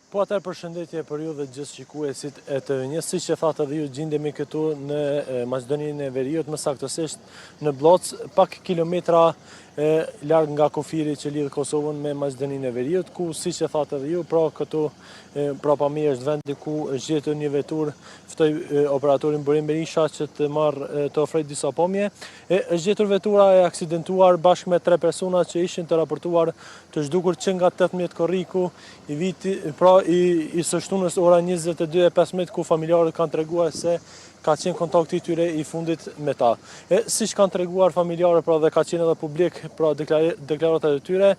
Po atër përshëndetje për ju dhe gjithë shikuesit e TV1, si që thatë edhe ju gjindemi këtu në Maqedoninë e Veriut, më saktësisht në Bloc, pak kilometra larg nga kufiri që lidh Kosovën me Maqedoninë e Veriut, ku si që thatë edhe ju, pra këtu prapa mi është vendi ku është gjetur një vetur, ftoj operatorin Burim Berisha që të ofrojë disa pomje. Është gjetur vetura e aksidentuar bashkë me 3 persona që ishin të raportuar të zhdukur që nga 18 korriku i së shtunës ora 22:15, ku familjarët kanë treguar se ka qenë kontakti i tyre i fundit me ta. Siç kanë treguar familjarët, pra dhe ka qenë edhe publik, pra deklaratat e tyre,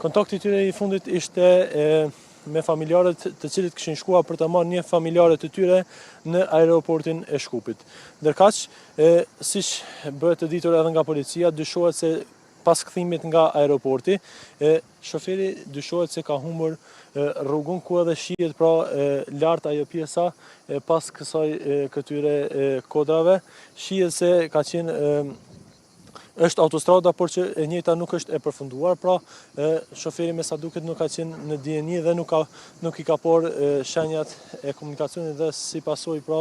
kontakti i tyre i fundit ishte me familjarët të cilët kishin shkuar për të marrë një familjarët të tyre në aeroportin e Shkupit. Ndërkaq, siç bëhet të ditur edhe nga policia, dyshohet se pas kthimit nga aeroporti, shoferi dyshohet se ka humbur rrugun, ku edhe shihet pra lart ajo pjesa pas këtyre kodrave. Shihet se ka qenë është autostrada, por që e njëjta nuk është e përfunduar, pra shoferi me sa duket nuk ka qenë në dieni dhe nuk i ka por shenjat e komunikacionit dhe si pasojë pra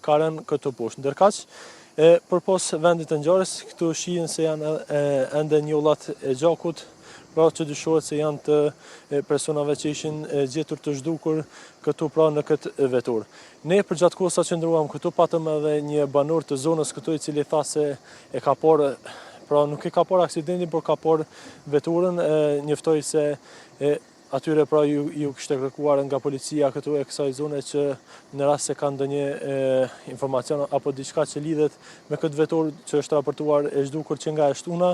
ka rënë këtu poshtë. Ndërkaq, përpos vendit të ngjarjes, këtu shihen se janë ende njollat e gjakut, pra që dyshohet se janë të personave që ishin gjetur të zhdukur këtu pra në këtë vetur. Ne përgjatë kohës sa qëndruam këtu patëm edhe një banor të zonës këtu i cili tha se e ka por, pra nuk e ka por aksidentin, por ka por veturën, njoftoi se atyre pra ju kishte kërkuar nga policia këtu e kësaj zone që në rast se kanë ndonjë informacion apo diçka që lidhet me këtë vetur që është raportuar e zhdukur që nga e shtuna,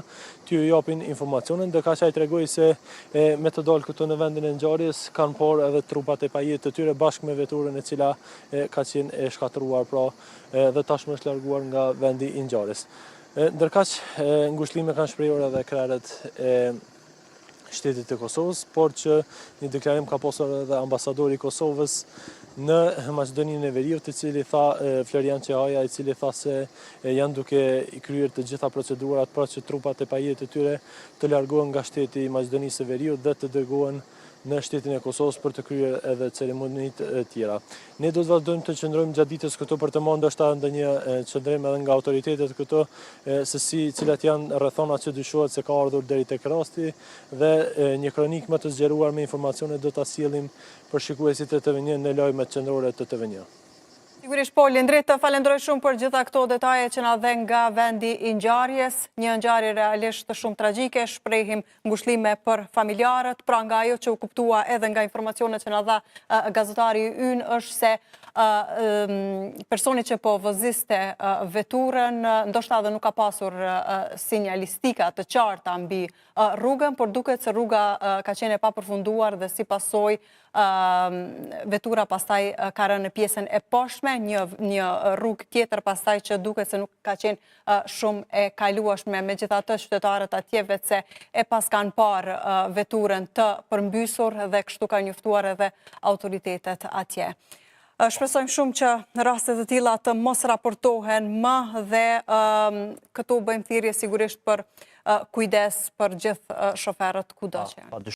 t'ju japin informacionin. Ndërkaq ai tregoi se me të dalë këtu në vendin e ngjarjes kanë por edhe trupat e pajet të tyre bashkë me veturën e cila ka qenë e shkatëruar pra dhe tashmë është larguar nga vendi i ngjarjes. Ndërkaq, ngushëllime kanë shprehur edhe krerët e Shtetit të Kosovës, por që një deklarim ka pasur edhe ambasadori i Kosovës në Maqedoninë e Veriut, i cili tha, Florian Çehaja, i cili tha se janë duke i kryer të gjitha procedurat pra që trupat e pajet të tyre të largohen nga shteti i Maqedonisë së Veriut dhe të dërgohen në shtetin e Kosovës për të kryer edhe ceremonitë e tjera. Ne do të vazhdojmë të qëndrojmë gjatë ditës këtu për të marrë ndoshta ndonjë qëndrim edhe nga autoritetet këtu, se cilat janë rrethona që dyshohet se ka ardhur deri tek rasti, dhe një kronik më të zgjeruar me informacione do ta sjellim për shikuesit e TV1 në lajmet qendrore të TV1. Sigurisht, po, Lindrit, të falenderoj shumë për gjitha këto detaje që na dhe nga vendi i ngjarjes, një ngjarje realisht shumë tragjike, shprehim ngushëllime për familjarët, pra nga ajo që u kuptua edhe nga informacionet që na dha gazetari ynë është se personi që po voziste veturën, ndoshta edhe nuk ka pasur sinjalistika të qarta mbi rrugën, por duket se rruga ka qenë e papërfunduar dhe si pasojë vetura pastaj ka rënë në pjesën e poshtme, një rrugë tjetër pastaj që duket se nuk ka qenë shumë e kalueshme, megjithatë qytetarët atje vetëse e pas kanë parë veturën të përmbysur dhe kështu ka njoftuar edhe autoritetet atje. Shpresojmë shumë që në rastet të tilla të mos raportohen më dhe këtu bëjmë thirrje sigurisht për kujdes për gjithë shoferët kudo që janë.